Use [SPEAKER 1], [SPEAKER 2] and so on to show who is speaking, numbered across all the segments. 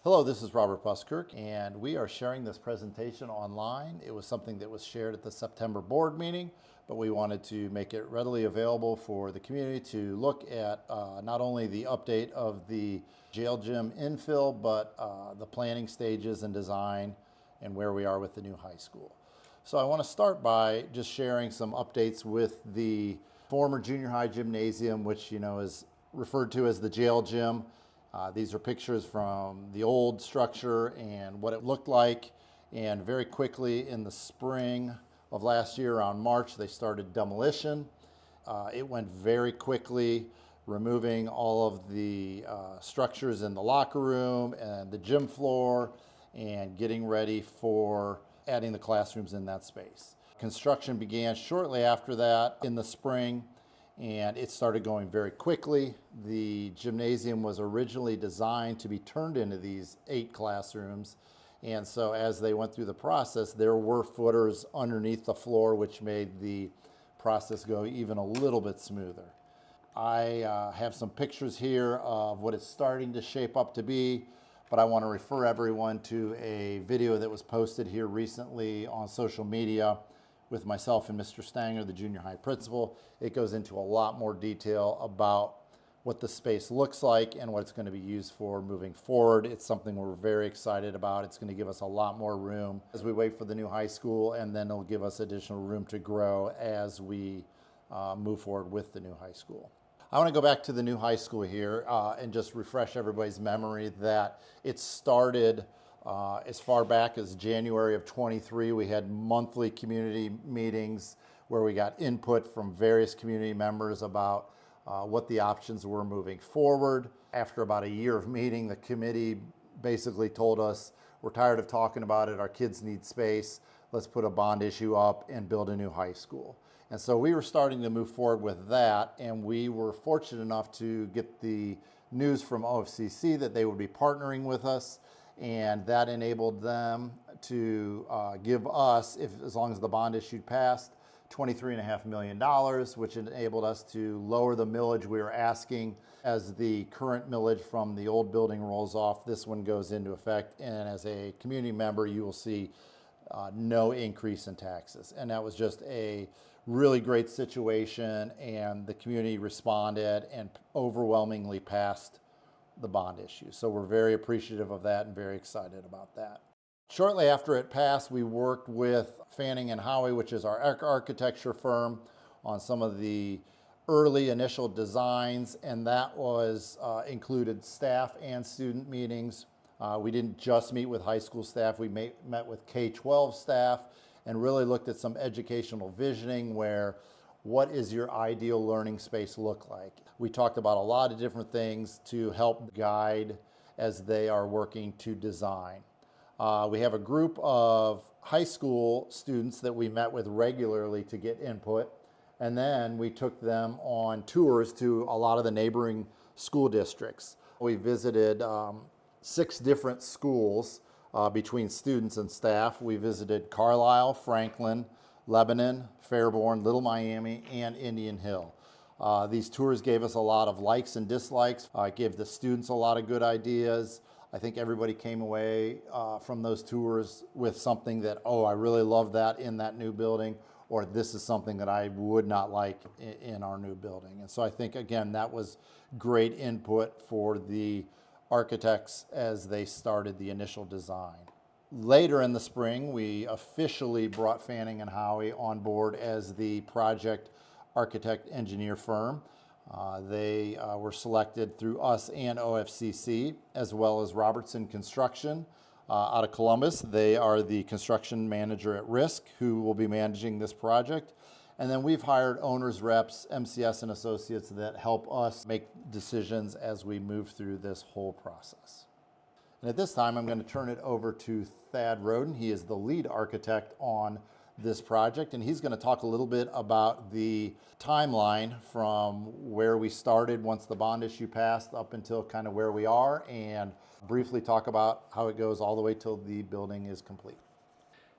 [SPEAKER 1] Hello, this is Robert Buskirk, and we are sharing this presentation online. It was something that was shared at the September board meeting, but we wanted to make it readily available for the community to look at not only the update of the jail gym infill, but the planning stages and design and where we are with the new high school. So I want to start by just sharing some updates with the former junior high gymnasium, which is referred to as the jail gym. These are pictures from the old structure and what it looked like. And very quickly in the spring of last year, around March, they started demolition. It went very quickly, removing all of the structures in the locker room and the gym floor and getting ready for adding the classrooms in that space. Construction began shortly after that in the spring, and it started going very quickly. The gymnasium was originally designed to be turned into these 8 classrooms, and so as they went through the process, there were footers underneath the floor, which made the process go even a little bit smoother. I have some pictures here of what it's starting to shape up to be, but I want to refer everyone to a video that was posted here recently on social media with myself and Mr. Stanger, the junior high principal. It goes into a lot more detail about what the space looks like and what it's going to be used for moving forward. It's something we're very excited about. It's going to give us a lot more room as we wait for the new high school, and then it'll give us additional room to grow as we move forward with the new high school. I want to go back to the new high school here and just refresh everybody's memory that it started as far back as January of 23. We had monthly community meetings where we got input from various community members about what the options were moving forward. After about a year of meeting, the committee basically told us, we're tired of talking about it, our kids need space, let's put a bond issue up and build a new high school. And so we were starting to move forward with that, and we were fortunate enough to get the news from OFCC that they would be partnering with us, and that enabled them to give us, as long as the bond issue passed, $23.5 million, which enabled us to lower the millage we were asking. As the current millage from the old building rolls off, this one goes into effect, and as a community member, you will see no increase in taxes. And that was just a really great situation, and the community responded and overwhelmingly passed the bond issue. So we're very appreciative of that and very excited about that. Shortly after it passed, we worked with Fanning and Howie, which is our architecture firm, on some of the early initial designs, and that was included staff and student meetings. We didn't just meet with high school staff, we met with K-12 staff and really looked at some educational visioning where what is your ideal learning space look like? We talked about a lot of different things to help guide as they are working to design. We have a group of high school students that we met with regularly to get input, and then we took them on tours to a lot of the neighboring school districts. We visited 6 different schools between students and staff. We visited Carlisle, Franklin, Lebanon, Fairborn, Little Miami, and Indian Hill. These tours gave us a lot of likes and dislikes. It gave the students a lot of good ideas. I think everybody came away from those tours with something that, oh, I really love that in that new building, or this is something that I would not like in our new building. And so I think, again, that was great input for the architects as they started the initial design. Later in the spring, we officially brought Fanning and Howie on board as the project architect engineer firm. They were selected through us and OFCC, as well as Robertson Construction out of Columbus. They are the construction manager at risk who will be managing this project. And then we've hired owners reps, MCS and Associates, that help us make decisions as we move through this whole process. And at this time, I'm going to turn it over to Thad Roden. He is the lead architect on this project, and he's going to talk a little bit about the timeline from where we started once the bond issue passed up until kind of where we are, and briefly talk about how it goes all the way till the building is complete.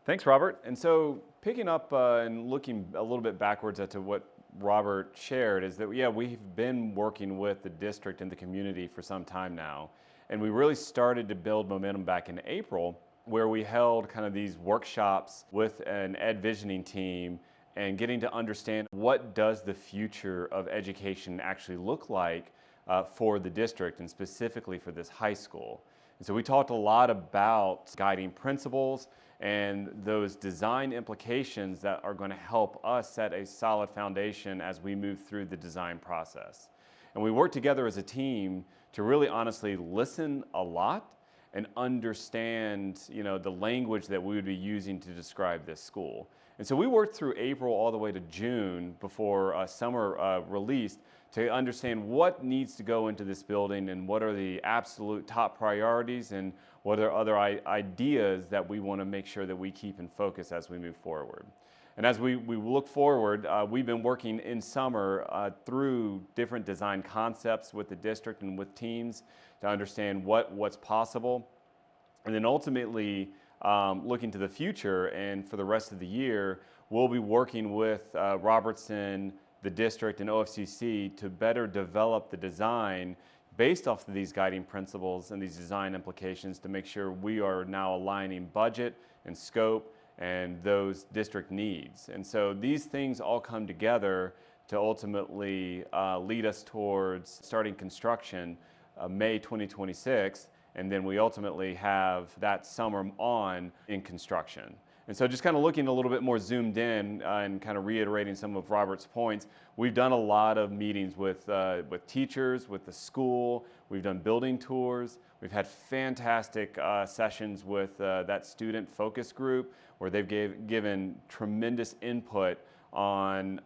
[SPEAKER 2] Thanks, Robert. And so picking up and looking a little bit backwards at to what Robert shared is that, yeah, we've been working with the district and the community for some time now. And we really started to build momentum back in April, where we held kind of these workshops with an ed visioning team and getting to understand what does the future of education actually look like for the district and specifically for this high school. And so we talked a lot about guiding principles and those design implications that are going to help us set a solid foundation as we move through the design process. And we worked together as a team to really honestly listen a lot and understand, the language that we would be using to describe this school. And so we worked through April all the way to June before summer released to understand what needs to go into this building and what are the absolute top priorities and what are other ideas that we want to make sure that we keep in focus as we move forward. And as we look forward, we've been working in summer through different design concepts with the district and with teams to understand what's possible. And then ultimately, looking to the future and for the rest of the year, we'll be working with Robertson, the district, and OFCC to better develop the design based off of these guiding principles and these design implications to make sure we are now aligning budget and scope and those district needs. And so these things all come together to ultimately lead us towards starting construction May 2026, and then we ultimately have that summer on in construction. And so just kind of looking a little bit more zoomed in and kind of reiterating some of Robert's points, we've done a lot of meetings with teachers, with the school, we've done building tours, we've had fantastic sessions with that student focus group where they've given tremendous input on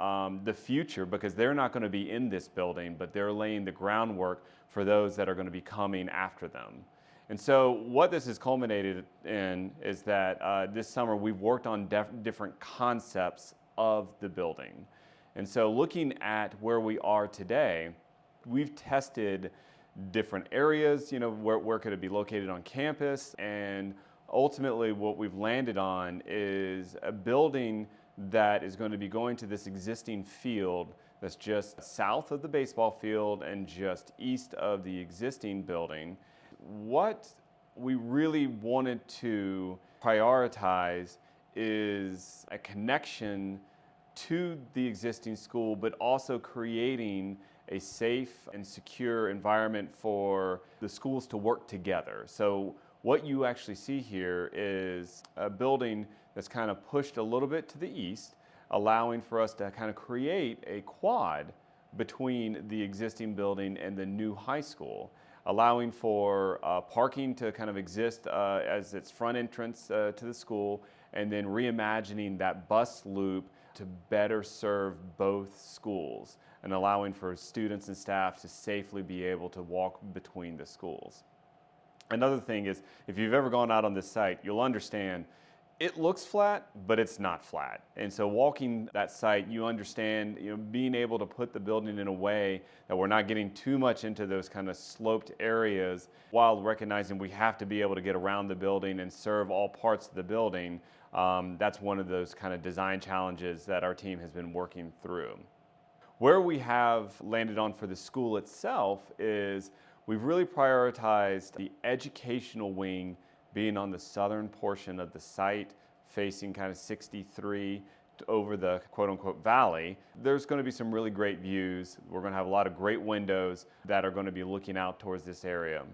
[SPEAKER 2] the future because they're not going to be in this building, but they're laying the groundwork for those that are going to be coming after them. And so what this has culminated in is that this summer we've worked on different concepts of the building. And so looking at where we are today, we've tested different areas, where could it be located on campus, and ultimately what we've landed on is a building that is going to be going to this existing field that's just south of the baseball field and just east of the existing building. What we really wanted to prioritize is a connection to the existing school, but also creating a safe and secure environment for the schools to work together. So what you actually see here is a building that's kind of pushed a little bit to the east, allowing for us to kind of create a quad between the existing building and the new high school, allowing for parking to kind of exist as its front entrance to the school, and then reimagining that bus loop to better serve both schools and allowing for students and staff to safely be able to walk between the schools. Another thing is, if you've ever gone out on this site, you'll understand it looks flat, but it's not flat. And so walking that site, you understand, being able to put the building in a way that we're not getting too much into those kind of sloped areas while recognizing we have to be able to get around the building and serve all parts of the building. That's one of those kind of design challenges that our team has been working through. Where we have landed on for the school itself is we've really prioritized the educational wing being on the southern portion of the site, facing kind of 63 over the quote-unquote valley. There's going to be some really great views. We're going to have a lot of great windows that are going to be looking out towards this area.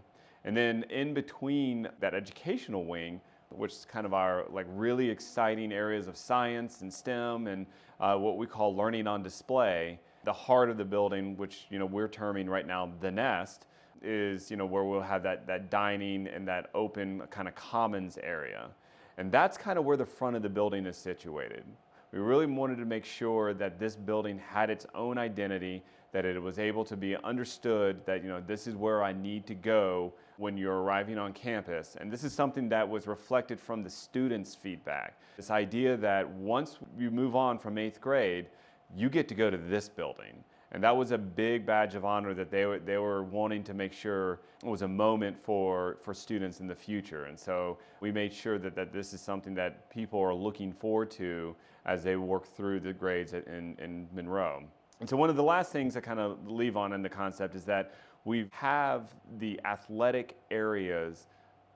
[SPEAKER 2] And then in between that educational wing, which is kind of our really exciting areas of science and STEM and what we call learning on display, the heart of the building, which we're terming right now the nest, is where we'll have that dining and that open kind of commons area. And that's kind of where the front of the building is situated. We really wanted to make sure that this building had its own identity, that it was able to be understood that this is where I need to go when you're arriving on campus. And this is something that was reflected from the students' feedback. This idea that once you move on from 8th grade, you get to go to this building. And that was a big badge of honor that they were wanting to make sure it was a moment for students in the future. And so we made sure that this is something that people are looking forward to as they work through the grades in Monroe. And so one of the last things I kind of leave on in the concept is that we have the athletic areas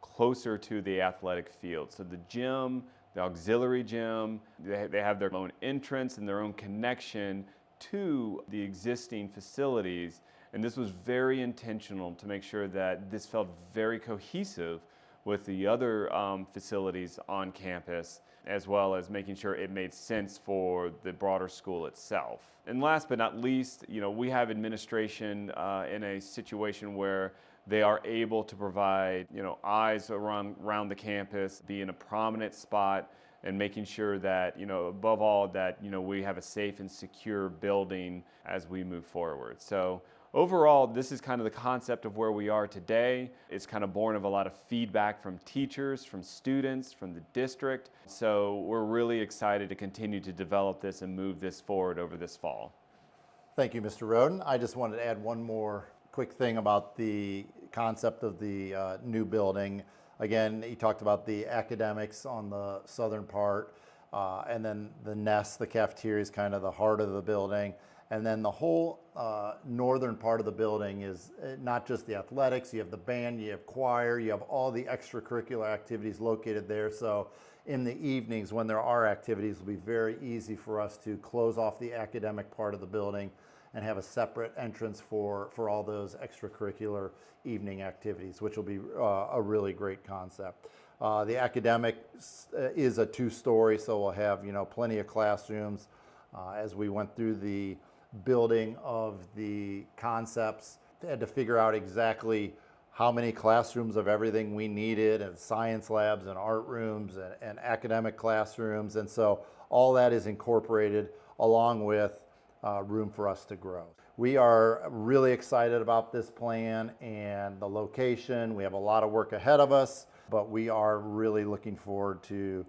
[SPEAKER 2] closer to the athletic field. So the gym, the auxiliary gym, they have their own entrance and their own connection to the existing facilities. And this was very intentional to make sure that this felt very cohesive with the other facilities on campus, as well as making sure it made sense for the broader school itself. And last but not least, we have administration in a situation where they are able to provide, eyes around the campus, be in a prominent spot, and making sure that, above all, that, we have a safe and secure building as we move forward. So overall, this is kind of the concept of where we are today. It's kind of born of a lot of feedback from teachers, from students, from the district. So we're really excited to continue to develop this and move this forward over this fall.
[SPEAKER 1] Thank you, Mr. Roden. I just wanted to add one more quick thing about the concept of the new building. Again, he talked about the academics on the southern part, and then the nest, the cafeteria, is kind of the heart of the building. And then the whole northern part of the building is not just the athletics, you have the band, you have choir, you have all the extracurricular activities located there. So in the evenings when there are activities, it'll be very easy for us to close off the academic part of the building and have a separate entrance for all those extracurricular evening activities, which will be a really great concept. The academic is a two-story, so we'll have plenty of classrooms. As we went through the building of the concepts, they had to figure out exactly how many classrooms of everything we needed, and science labs and art rooms and academic classrooms. And so all that is incorporated along with room for us to grow. We are really excited about this plan and the location. We have a lot of work ahead of us, but we are really looking forward to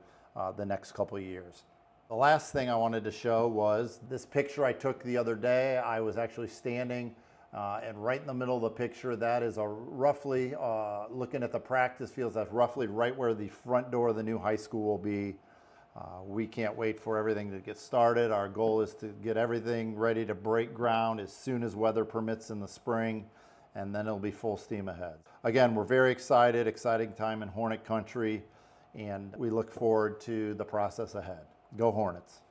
[SPEAKER 1] the next couple of years. The last thing I wanted to show was this picture I took the other day. I was actually standing and right in the middle of the picture, that is roughly, looking at the practice fields, that's roughly right where the front door of the new high school will be. We can't wait for everything to get started. Our goal is to get everything ready to break ground as soon as weather permits in the spring, and then it'll be full steam ahead. Again, we're very excited, exciting time in Hornet country, and we look forward to the process ahead. Go Hornets.